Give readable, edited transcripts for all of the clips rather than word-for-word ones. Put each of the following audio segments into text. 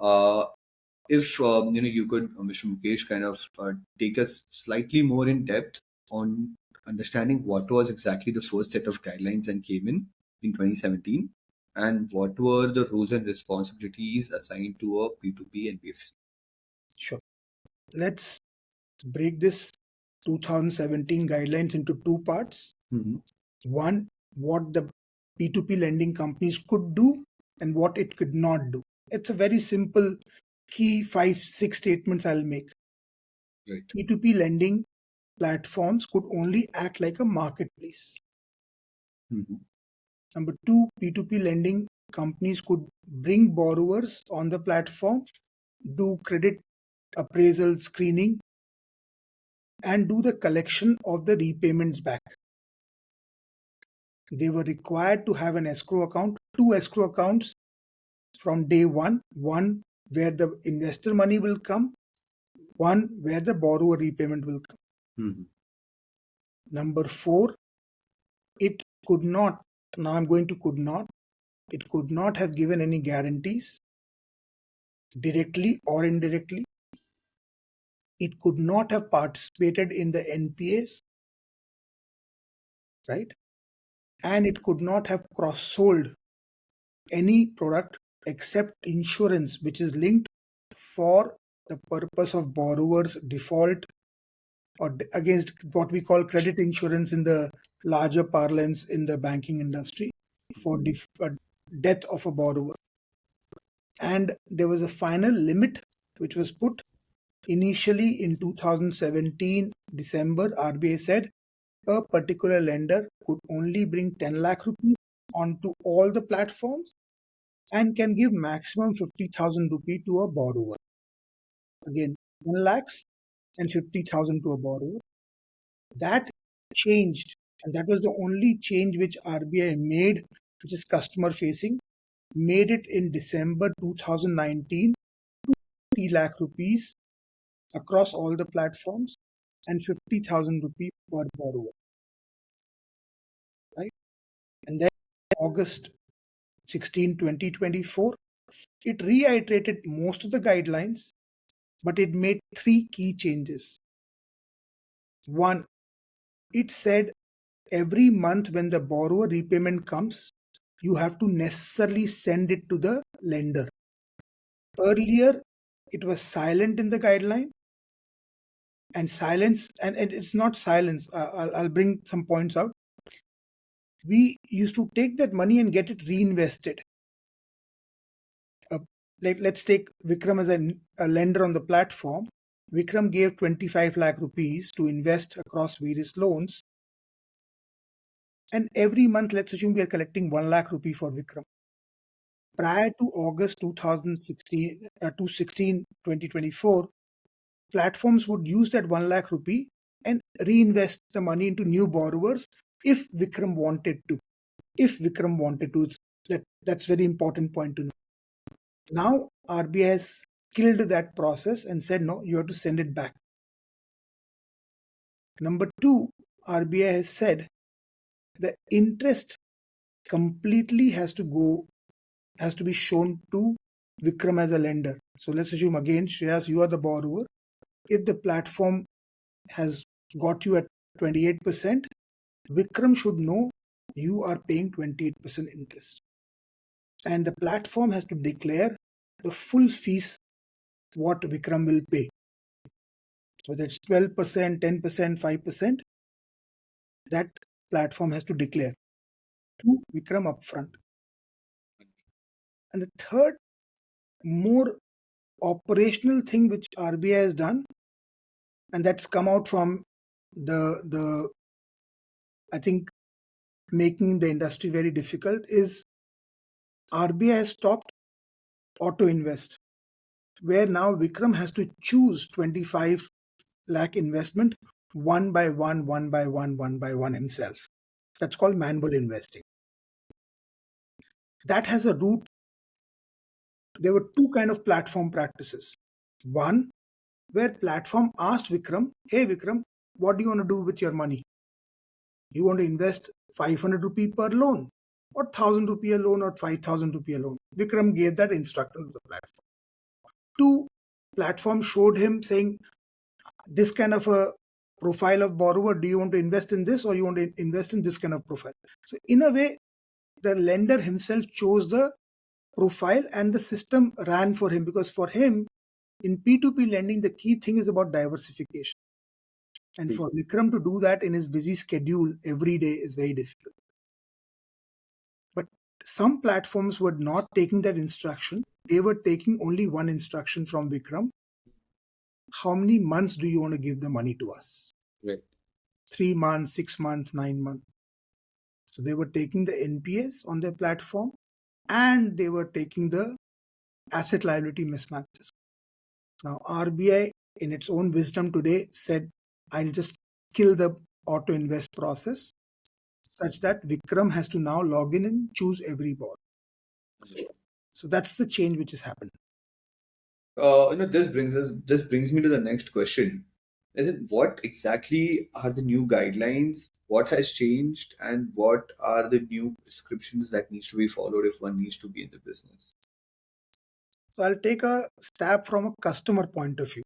Uh, if you could, Mr. Mukesh, kind of take us slightly more in depth on understanding what was exactly the first set of guidelines that came in 2017, and what were the roles and responsibilities assigned to a P2P and BFC. Sure. Let's break this 2017 guidelines into two parts. Mm-hmm. One, what the P2P lending companies could do and what it could not do. It's a very simple key 5-6 statements I'll make. Right. P2P lending platforms could only act like a marketplace. Mm-hmm. Number two, P2P lending companies could bring borrowers on the platform, do credit appraisal screening, and do the collection of the repayments back. They were required to have an escrow account, two escrow accounts from day one where the investor money will come, one where the borrower repayment will come. Mm-hmm. Number four, it could not, now I'm going to could not, it could not have given any guarantees directly or indirectly. It could not have participated in the NPAs, right? And it could not have cross-sold any product except insurance, which is linked for the purpose of borrower's default or against what we call credit insurance in the larger parlance in the banking industry for death of a borrower. And there was a final limit which was put initially in 2017 December. RBI said a particular lender could only bring 10 lakh rupees onto all the platforms and can give maximum 50,000 rupee to a borrower. Again, 1 lakhs and 50,000 to a borrower. That changed, and that was the only change which RBI made, which is customer facing, made it in December 2019 to 3 lakh rupees across all the platforms and 50,000 rupees per borrower. Right? And then August 16, 2024, it reiterated most of the guidelines, but it made three key changes. One, it said every month when the borrower repayment comes, you have to necessarily send it to the lender. Earlier, it was silent in the guideline, and silence, and it's not silence. I'll bring some points out. We used to take that money and get it reinvested. Let's take Vikram as a lender on the platform. Vikram gave 25 lakh rupees to invest across various loans. And every month, let's assume we are collecting 1 lakh rupee for Vikram. Prior to August 2024, platforms would use that 1 lakh rupee and reinvest the money into new borrowers if Vikram wanted to. If Vikram wanted to, that's very important point to know. Now RBI has killed that process and said, no, you have to send it back. Number two, RBI has said the interest completely has to be shown to Vikram as a lender. So let's assume again, Shreyas, you are the borrower. If the platform has got you at 28%, Vikram should know you are paying 28% interest. And the platform has to declare the full fees what Vikram will pay. So that's 12%, 10%, 5%. That platform has to declare to Vikram upfront. And the third, more operational thing which RBI has done, and that's come out from the I think making the industry very difficult, is RBI has stopped auto invest, where now Vikram has to choose 25 lakh investment one by one himself. That's called manual investing. That has a root. There were two kind of platform practices. One, where platform asked Vikram, hey Vikram, what do you want to do with your money? You want to invest 500 rupee per loan, or 1,000 rupee a loan, or 5,000 rupee a loan? Vikram gave that instruction to the platform. Two platforms showed him saying, this kind of a profile of borrower, do you want to invest in this or you want to invest in this kind of profile? So in a way, the lender himself chose the profile and the system ran for him, because for him in P2P lending, the key thing is about diversification. And True. for Vikram to do that in his busy schedule every day is very difficult. But some platforms were not taking that instruction. They were taking only one instruction from Vikram. How many months do you want to give the money to us? Right. 3 months, 6 months, 9 months. So they were taking the NPS on their platform and they were taking the asset liability mismatches. Now, RBI, in its own wisdom today, said, I'll just kill the auto invest process such that Vikram has to now log in and choose every ball. So that's the change which has happened. This brings me to the next question. Is it what exactly are the new guidelines? What has changed, and what are the new prescriptions that needs to be followed if one needs to be in the business? So I'll take a stab from a customer point of view.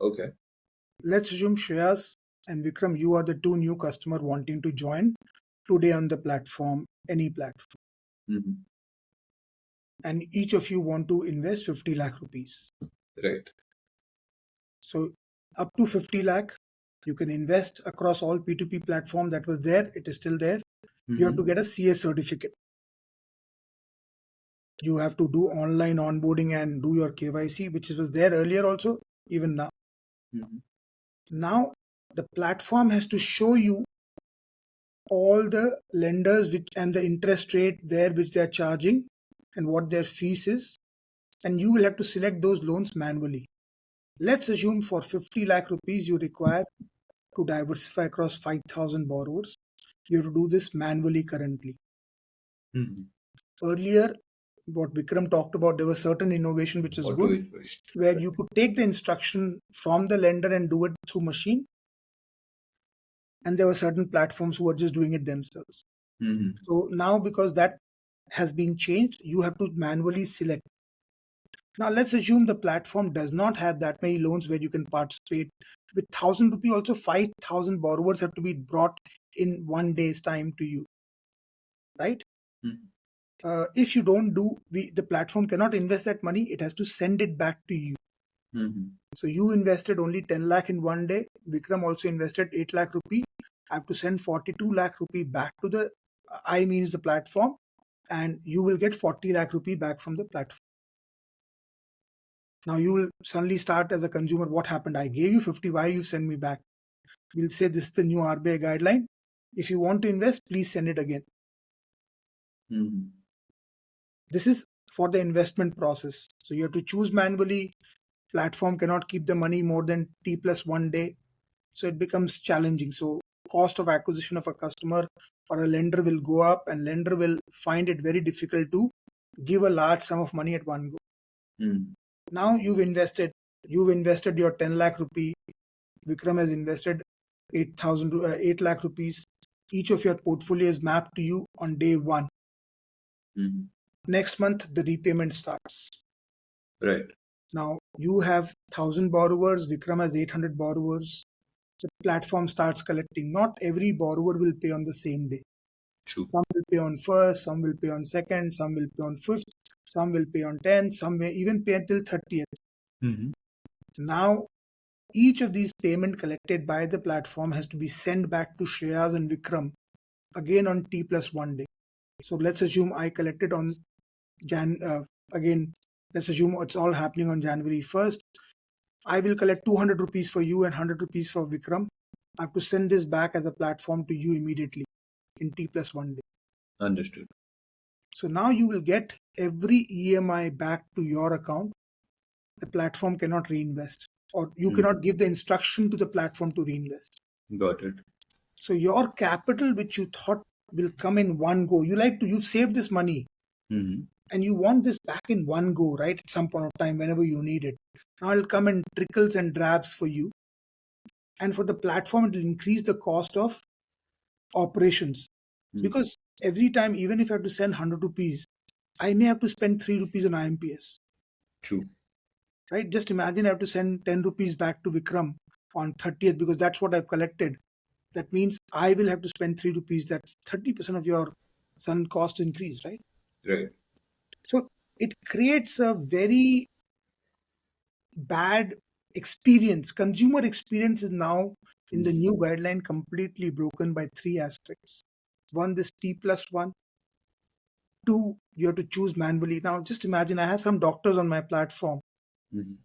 Okay. Let's assume Shreyas and Vikram, you are the two new customer wanting to join today on the platform, any platform. Mm-hmm. And each of you want to invest 50 lakh rupees. Right. So up to 50 lakh, you can invest across all P2P platform that was there. It is still there. You have to get a CA certificate. You have to do online onboarding and do your KYC, which was there earlier also, even now. Mm-hmm. Now the platform has to show you all the lenders which and the interest rate there which they are charging and what their fees is, and you will have to select those loans manually. Let's assume for 50 lakh rupees you require to diversify across 5,000 borrowers. You have to do this manually currently. Mm-hmm. Earlier, what Vikram talked about, there was certain innovation which is Auto good, invest. where you could take the instruction from the lender and do it through machine. And there were certain platforms who were just doing it themselves. Mm-hmm. So now, because that has been changed, you have to manually select. Now, let's assume the platform does not have that many loans where you can participate. With 1,000 rupee, also 5,000 borrowers have to be brought in one day's time to you, right? If you don't do, the platform cannot invest that money. It has to send it back to you. Mm-hmm. So you invested only 10 lakh in one day. Vikram also invested 8 lakh rupee. I have to send 42 lakh rupee back to the, I means the platform, and you will get 40 lakh rupee back from the platform. Now you will suddenly start as a consumer, what happened? I gave you 50, why you send me back? We'll say this is the new RBI guideline. If you want to invest, please send it again. Mm-hmm. This is for the investment process. So you have to choose manually. Platform cannot keep the money more than T plus 1 day. So it becomes challenging. So cost of acquisition of a customer or a lender will go up, and lender will find it very difficult to give a large sum of money at one go. Mm-hmm. Now you've invested your 10 lakh rupee. Vikram has invested 8 lakh rupees. Each of your portfolio is mapped to you on day one. Mm-hmm. Next month, the repayment starts. Right. Now you have 1,000 borrowers. Vikram has 800 borrowers. The platform starts collecting. Not every borrower will pay on the same day. True. Some will pay on first, some will pay on second, some will pay on fifth, some will pay on 10th, some may even pay until 30th. Mm-hmm. Now, each of these payment collected by the platform has to be sent back to Shreyas and Vikram again on T plus 1 day. So let's assume I collected on again, let's assume it's all happening on January 1st. I will collect 200 rupees for you and 100 rupees for Vikram. I have to send this back as a platform to you immediately in T plus 1 day. Understood. So now you will get every EMI back to your account. The platform cannot reinvest, or you cannot give the instruction to the platform to reinvest. Got it. So your capital, which you thought will come in one go, you've saved this money Mm-hmm. and you want this back in one go, right? At some point of time, whenever you need it. Now it'll come in trickles and drabs for you. And for the platform, it will increase the cost of operations. Because every time, even if I have to send 100 rupees, I may have to spend 3 rupees on IMPS. True. right? Just imagine I have to send 10 rupees back to Vikram on 30th because that's what I've collected. That means I will have to spend 3 rupees. That's 30% of your sudden cost increase, right? Right. So it creates a very bad experience. Consumer experience is now in the new guideline completely broken by three aspects. One, this T plus one. Two, you have to choose manually. Now, just imagine I have some doctors on my platform. Mhm.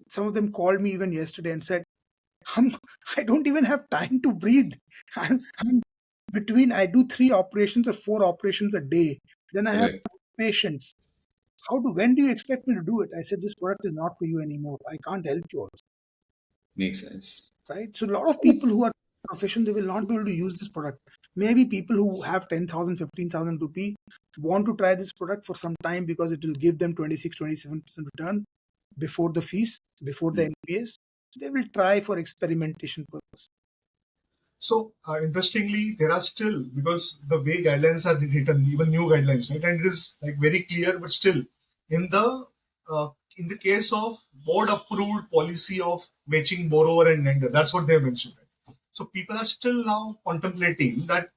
Some of them called me even yesterday and said, I'm, I don't even have time to breathe. I'm between, I do 3 operations or 4 operations a day. Then I have Right. patients. When do you expect me to do it? I said, this product is not for you anymore. I can't help you also, Makes sense. right? So a lot of people who are professional, they will not be able to use this product. Maybe people who have 10,000, 15,000 rupee want to try this product for some time because it will give them 26, 27% return before the fees, before the Mm. NPS. They will try for experimentation purpose. So interestingly, there are still, because the way guidelines are written, even new guidelines, right, and it is like very clear, but still, in the uh, in the case of board approved policy of matching borrower and lender, that's what they have mentioned. Right? So people are still now contemplating that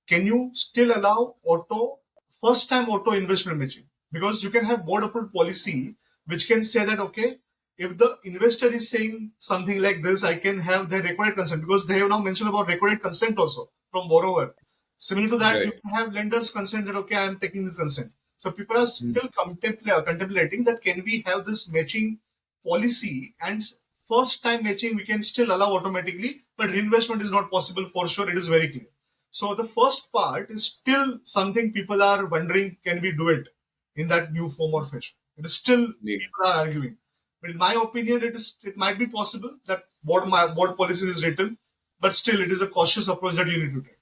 can you still allow auto first time auto investment matching, because you can have board approved policy which can say that okay, if the investor is saying something like this, I can have the recorded consent, because they have now mentioned about recorded consent also from borrower. Similar to that, you Right. can have lenders consent that okay, I am taking this consent. So people are Mm. still contemplating that can we have this matching policy, and first time matching we can still allow automatically, but reinvestment is not possible for sure. It is very clear. So the first part is still something people are wondering, can we do it in that new form or fashion? It is still Make, people are arguing. But in my opinion, it might be possible that board policy is written, but still it is a cautious approach that you need to take.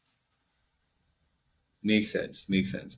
Makes sense. Makes sense.